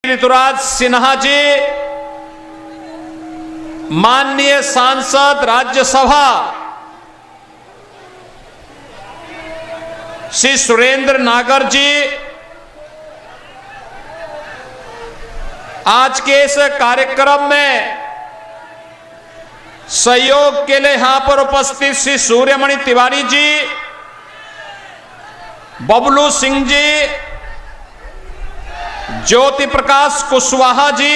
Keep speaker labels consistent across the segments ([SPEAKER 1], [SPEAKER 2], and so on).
[SPEAKER 1] ऋतुराज सिन्हा जी, माननीय सांसद राज्यसभा श्री सुरेंद्र नागर जी, आज के इस कार्यक्रम में सहयोग के लिए यहां पर उपस्थित श्री सूर्यमणि तिवारी जी, बबलू सिंह जी, ज्योति प्रकाश कुशवाहा जी,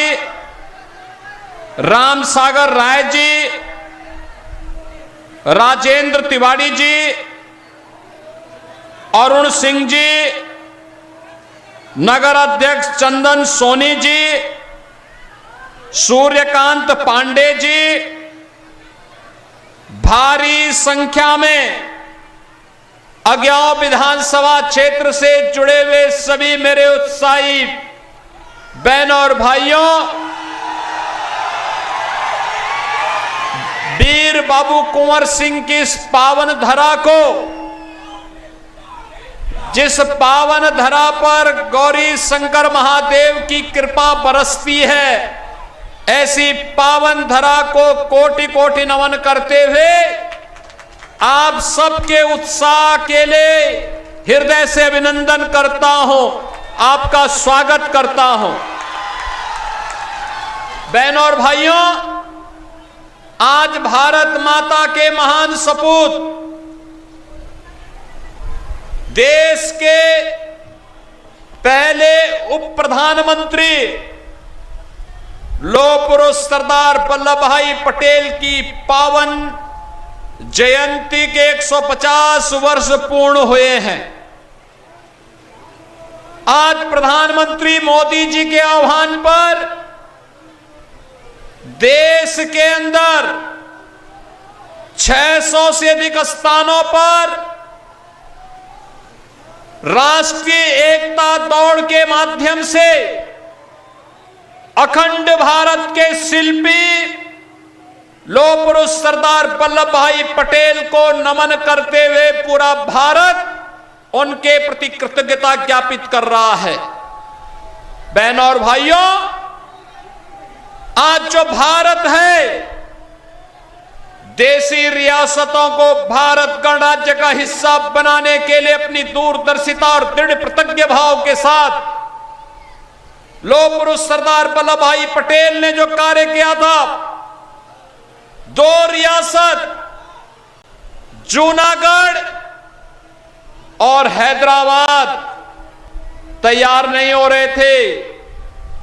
[SPEAKER 1] राम सागर राय जी, राजेंद्र तिवारी जी, अरुण सिंह जी, नगर अध्यक्ष चंदन सोनी जी, सूर्यकांत पांडे जी, भारी संख्या में अज्ञाव विधानसभा क्षेत्र से जुड़े हुए सभी मेरे उत्साही बहनों और भाइयों, वीर बाबू कुंवर सिंह की इस पावन धरा को, जिस पावन धरा पर गौरी शंकर महादेव की कृपा बरसती है, ऐसी पावन धरा को कोटि कोटि नमन करते हुए आप सबके उत्साह के लिए हृदय से अभिनंदन करता हूं, आपका स्वागत करता हूं। बहनों और भाइयों, आज भारत माता के महान सपूत, देश के पहले उप प्रधानमंत्री लौह पुरुष सरदार वल्लभ भाई पटेल की पावन जयंती के 150 वर्ष पूर्ण हुए हैं। आज प्रधानमंत्री मोदी जी के आह्वान पर देश के अंदर 600 से अधिक स्थानों पर राष्ट्रीय एकता दौड़ के माध्यम से अखंड भारत के शिल्पी लौह पुरुष सरदार वल्लभ भाई पटेल को नमन करते हुए पूरा भारत उनके प्रति कृतज्ञता ज्ञापित कर रहा है। बहनों और भाइयों, आज जो भारत है, देशी रियासतों को भारत गणराज्य का हिस्सा बनाने के लिए अपनी दूरदर्शिता और दृढ़ प्रतिज्ञ भाव के साथ लौह पुरुष सरदार वल्लभ भाई पटेल ने जो कार्य किया था, 2 रियासत जूनागढ़ और हैदराबाद तैयार नहीं हो रहे थे।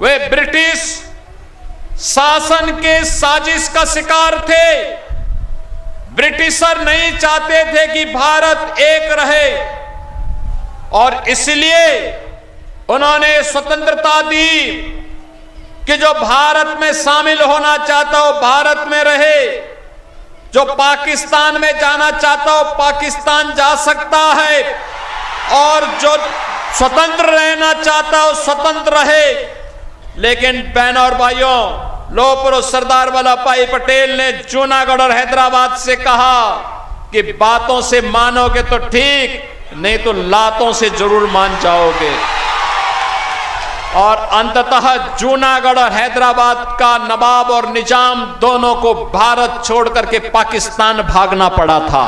[SPEAKER 1] वे ब्रिटिश शासन के साजिश का शिकार थे। ब्रिटिशर नहीं चाहते थे कि भारत एक रहे और इसलिए उन्होंने स्वतंत्रता दी कि जो भारत में शामिल होना चाहता हो भारत में रहे, जो पाकिस्तान में जाना चाहता हो पाकिस्तान जा सकता है और जो स्वतंत्र रहना चाहता हो स्वतंत्र रहे। लेकिन बहनों और भाइयों, लौह पुरुष सरदार वल्लभ भाई पटेल ने जूनागढ़ और हैदराबाद से कहा कि बातों से मानोगे तो ठीक, नहीं तो लातों से जरूर मान जाओगे। और अंततः जूनागढ़ और हैदराबाद का नवाब और निजाम दोनों को भारत छोड़ करके पाकिस्तान भागना पड़ा था।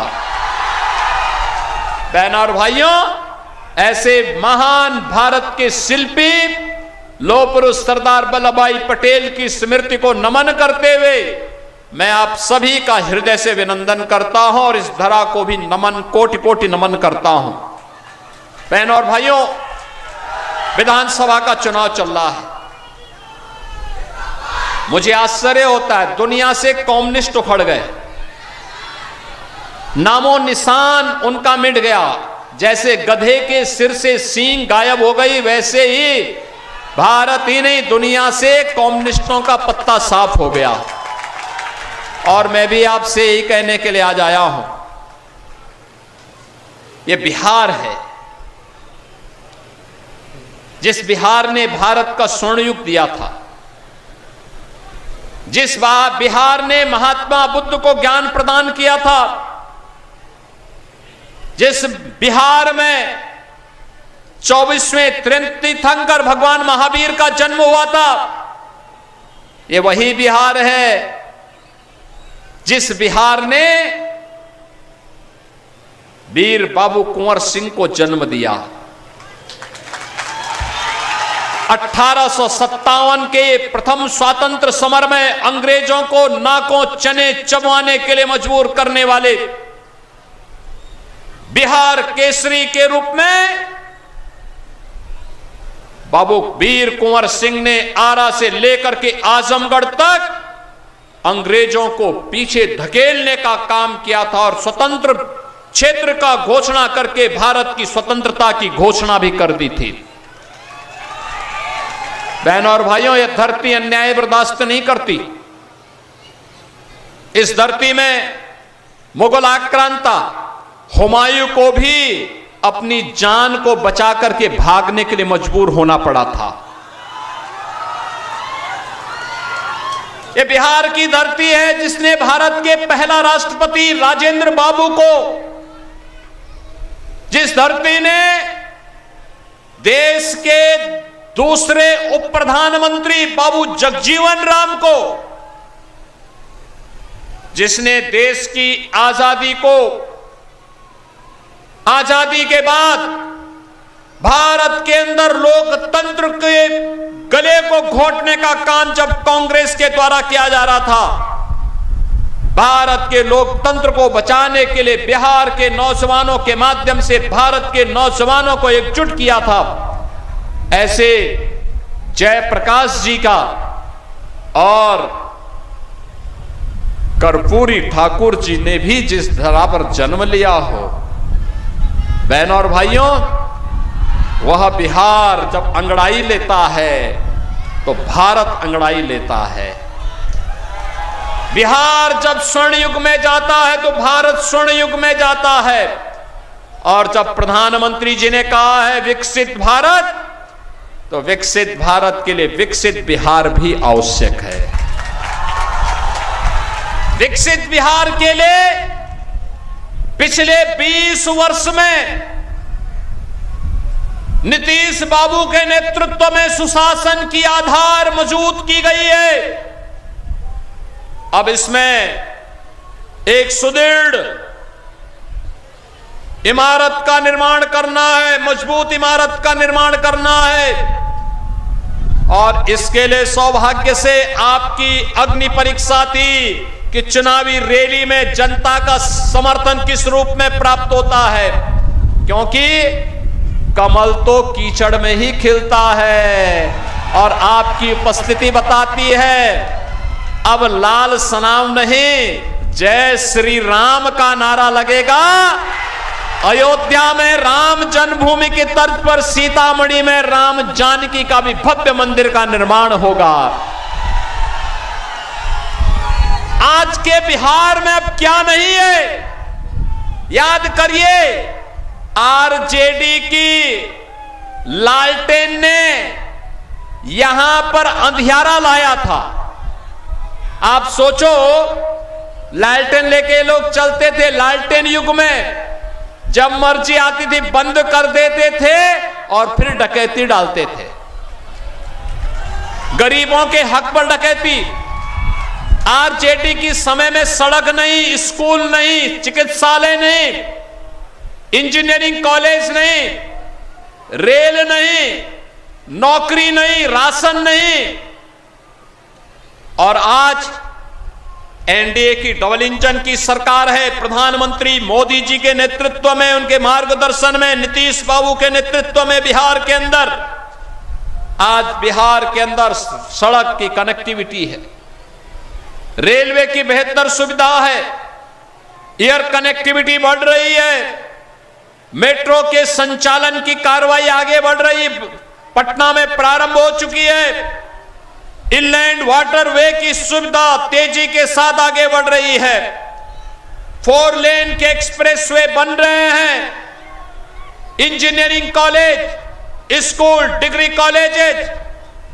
[SPEAKER 1] बहनों और भाइयों, ऐसे महान भारत के शिल्पी लौह पुरुष सरदार वल्लभ भाई पटेल की स्मृति को नमन करते हुए मैं आप सभी का हृदय से अभिनंदन करता हूं और इस धरा को भी नमन, कोटि कोटि नमन करता हूं। बहनों और भाइयों, विधानसभा का चुनाव चल रहा है। मुझे आश्चर्य होता है, दुनिया से कम्युनिस्ट उखड़ गए, नामो निशान उनका मिट गया। जैसे गधे के सिर से सींग गायब हो गई, वैसे ही भारत ही नहीं दुनिया से कम्युनिस्टों का पत्ता साफ हो गया। और मैं भी आपसे यही कहने के लिए आज आया हूं, यह बिहार है, जिस बिहार ने भारत का स्वर्ण युग दिया था, जिस बिहार ने महात्मा बुद्ध को ज्ञान प्रदान किया था, जिस बिहार में 24वें तीर्थंकर भगवान महावीर का जन्म हुआ था। ये वही बिहार है जिस बिहार ने वीर बाबू कुंवर सिंह को जन्म दिया। 1857 के प्रथम स्वातंत्र समर में अंग्रेजों को नाकों चने चबवाने के लिए मजबूर करने वाले बिहार केसरी के रूप में बाबू वीर कुंवर सिंह ने आरा से लेकर के आजमगढ़ तक अंग्रेजों को पीछे धकेलने का काम किया था और स्वतंत्र क्षेत्र का घोषणा करके भारत की स्वतंत्रता की घोषणा भी कर दी थी। बहनों और भाइयों, यह धरती अन्याय बर्दाश्त नहीं करती। इस धरती में मुगल आक्रांता हुमायूं को भी अपनी जान को बचा करके भागने के लिए मजबूर होना पड़ा था। यह बिहार की धरती है जिसने भारत के पहला राष्ट्रपति राजेंद्र बाबू को, जिस धरती ने देश के दूसरे उप प्रधानमंत्री बाबू जगजीवन राम को, जिसने देश की आजादी के बाद भारत के अंदर लोकतंत्र के गले को घोटने का काम जब कांग्रेस के द्वारा किया जा रहा था, भारत के लोकतंत्र को बचाने के लिए बिहार के नौजवानों के माध्यम से भारत के नौजवानों को एकजुट किया था। ऐसे जयप्रकाश जी का और कर्पूरी ठाकुर जी ने भी जिस धरा पर जन्म लिया हो, बहनों और भाइयों, वह बिहार जब अंगड़ाई लेता है तो भारत अंगड़ाई लेता है। बिहार जब स्वर्ण युग में जाता है तो भारत स्वर्ण युग में जाता है। और जब प्रधानमंत्री जी ने कहा है विकसित भारत, तो विकसित भारत के लिए विकसित बिहार भी आवश्यक है। विकसित बिहार के लिए पिछले 20 वर्ष में नीतीश बाबू के नेतृत्व में सुशासन की आधार मजबूत की गई है। अब इसमें एक सुदृढ़ इमारत का निर्माण करना है, मजबूत इमारत का निर्माण करना है। और इसके लिए सौभाग्य से आपकी अग्नि परीक्षा थी कि चुनावी रैली में जनता का समर्थन किस रूप में प्राप्त होता है, क्योंकि कमल तो कीचड़ में ही खिलता है। और आपकी उपस्थिति बताती है अब लाल सनाम नहीं, जय श्री राम का नारा लगेगा। अयोध्या में राम जन्मभूमि की तर्ज पर सीतामढ़ी में राम जानकी का भी भव्य मंदिर का निर्माण होगा। आज के बिहार में अब क्या नहीं है, याद करिए, आरजेडी की लालटेन ने यहां पर अंधियारा लाया था। आप सोचो, लालटेन लेके लोग चलते थे। लालटेन युग में जब मर्जी आती थी बंद कर देते थे और फिर डकैती डालते थे। गरीबों के हक पर डकैती। आरजेडी की समय में सड़क नहीं, स्कूल नहीं, चिकित्सालय नहीं, इंजीनियरिंग कॉलेज नहीं, रेल नहीं, नौकरी नहीं, राशन नहीं। और आज एनडीए की डबल इंजन की सरकार है। प्रधानमंत्री मोदी जी के नेतृत्व में, उनके मार्गदर्शन में, नीतीश बाबू के नेतृत्व में बिहार के अंदर आज बिहार के अंदर सड़क की कनेक्टिविटी है, रेलवे की बेहतर सुविधा है, एयर कनेक्टिविटी बढ़ रही है, मेट्रो के संचालन की कार्रवाई आगे बढ़ रही, पटना में प्रारंभ हो चुकी है। इनलैंड वाटरवे की सुविधा तेजी के साथ आगे बढ़ रही है। 4 लेन के एक्सप्रेसवे बन रहे हैं। Engineering college, school, degree colleges,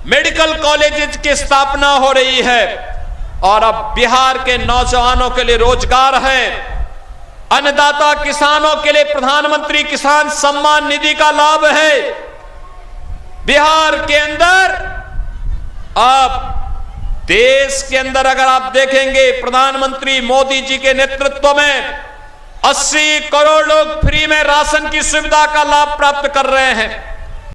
[SPEAKER 1] medical colleges की स्थापना हो रही है। और अब बिहार के नौजवानों के लिए रोजगार है। अन्नदाता किसानों के लिए प्रधानमंत्री किसान सम्मान निधि का लाभ है। बिहार के अंदर अब देश के अंदर अगर आप देखेंगे प्रधानमंत्री मोदी जी के नेतृत्व में 80 करोड़ लोग फ्री में राशन की सुविधा का लाभ प्राप्त कर रहे हैं।